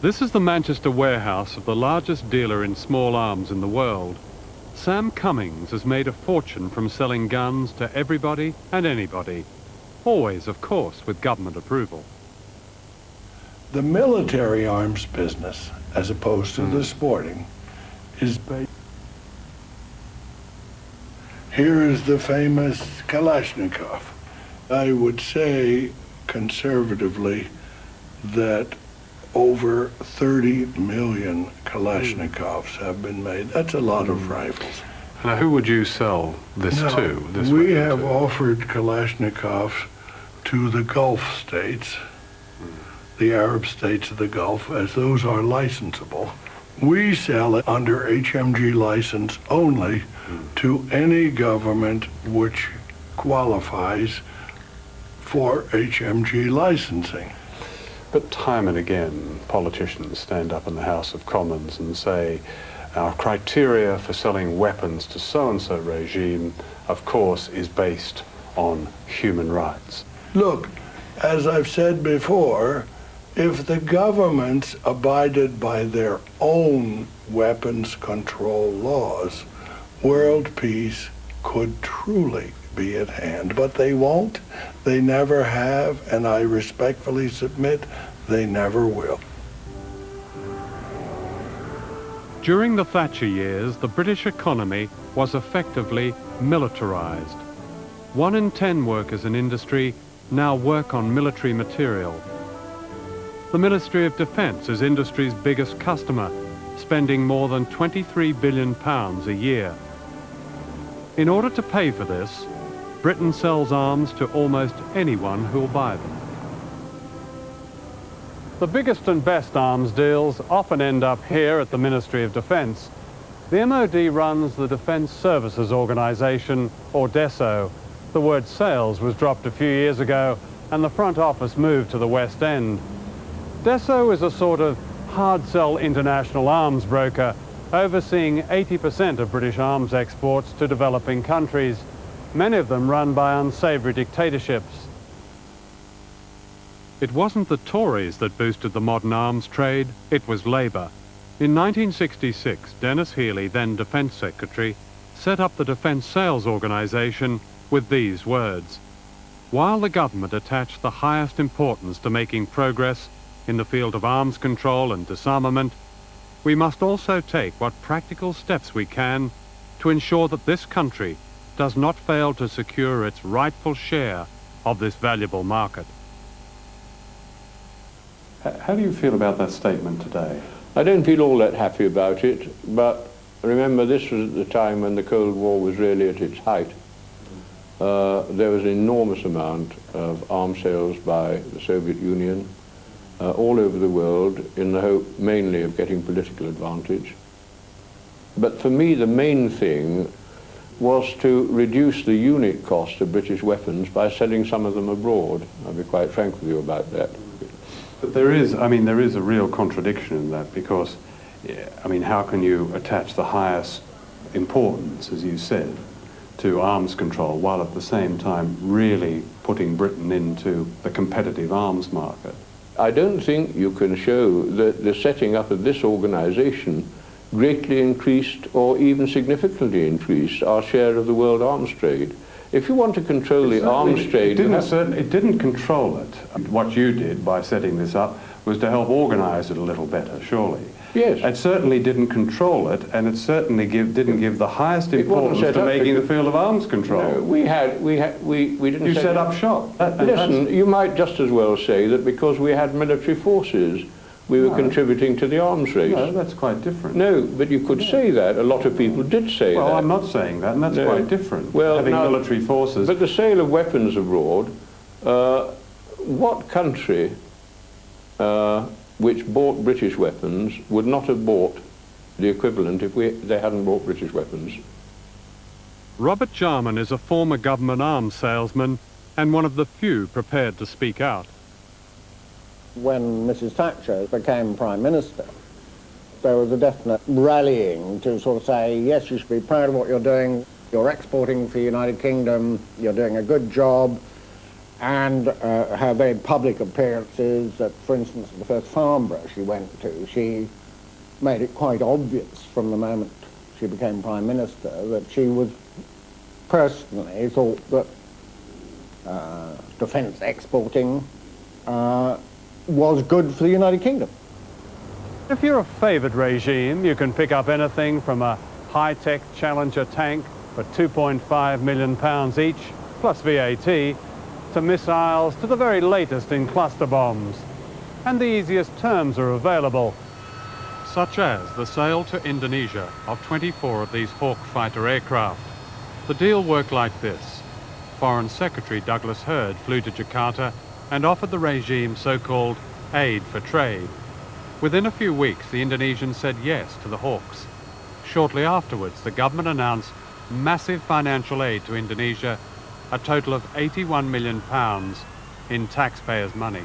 This is the Manchester warehouse of the largest dealer in small arms in the world. Sam Cummings has made a fortune from selling guns to everybody and anybody. Always, of course, with government approval. The military arms business, as opposed to the sporting, is based. Here is the famous Kalashnikov. I would say, conservatively, that over 30 million Kalashnikovs have been made. That's a lot of rifles. Now, who would you sell this to? We have offered Kalashnikovs to the Gulf states, the Arab states of the Gulf, as those are licensable. We sell it under HMG license only to any government which qualifies for HMG licensing. But time and again, politicians stand up in the House of Commons and say, our criteria for selling weapons to so-and-so regime, of course, is based on human rights. Look, as I've said before, if the governments abided by their own weapons control laws, world peace could truly be at hand. But they won't, they never have, and I respectfully submit they never will. During the Thatcher years, the British economy was effectively militarized. 1 in 10 workers in industry now work on military material. The Ministry of Defence is industry's biggest customer, spending more than £23 billion a year. In order to pay for this, Britain sells arms to almost anyone who'll buy them. The biggest and best arms deals often end up here at the Ministry of Defence. The MOD runs the Defence Services Organisation, or DESO. The word sales was dropped a few years ago and the front office moved to the West End. DESO is a sort of hard-sell international arms broker, overseeing 80% of British arms exports to developing countries, many of them run by unsavoury dictatorships. It wasn't the Tories that boosted the modern arms trade, it was Labour. In 1966, Dennis Healy, then Defence Secretary, set up the Defence Sales Organisation with these words: while the government attached the highest importance to making progress in the field of arms control and disarmament, we must also take what practical steps we can to ensure that this country does not fail to secure its rightful share of this valuable market. How do you feel about that statement today? I don't feel all that happy about it, but remember this was at the time when the Cold War was really at its height. There was an enormous amount of arms sales by the Soviet Union all over the world in the hope mainly of getting political advantage. But for me the main thing was to reduce the unit cost of British weapons by selling some of them abroad. I'll be quite frank with you about that. But there is a real contradiction in that, because, I mean, how can you attach the highest importance, as you said, to arms control while at the same time really putting Britain into the competitive arms market? I don't think you can show that the setting up of this organisation greatly increased or even significantly increased our share of the world arms trade. If you want to control the arms trade... It didn't control it. What you did by setting this up was to help organise it a little better, surely. Yes. It certainly didn't control it, and it certainly didn't give the highest importance to making the field of arms control. No, we didn't... You set up shop. Listen, you might just as well say that because we had military forces, we were contributing to the arms race. No, that's quite different. No, but you could say that. A lot of people did say that. Well, I'm not saying that, and that's quite different. Well, having military forces. But the sale of weapons abroad, what country which bought British weapons would not have bought the equivalent if they hadn't bought British weapons? Robert Jarman is a former government arms salesman and one of the few prepared to speak out. When Mrs. Thatcher became Prime Minister, there was a definite rallying to sort of say, yes, you should be proud of what you're doing, you're exporting for the United Kingdom, you're doing a good job, And her very public appearances, for instance, the first Farnborough she went to, she made it quite obvious from the moment she became Prime Minister that she was personally thought that defence exporting was good for the United Kingdom. If you're a favoured regime, you can pick up anything from a high-tech Challenger tank for £2.5 million each, plus VAT, to missiles to the very latest in cluster bombs. And the easiest terms are available, such as the sale to Indonesia of 24 of these Hawk fighter aircraft. The deal worked like this. Foreign Secretary Douglas Hurd flew to Jakarta and offered the regime so-called aid for trade. Within a few weeks, the Indonesians said yes to the Hawks. Shortly afterwards, the government announced massive financial aid to Indonesia, a total of £81 million in taxpayers' money.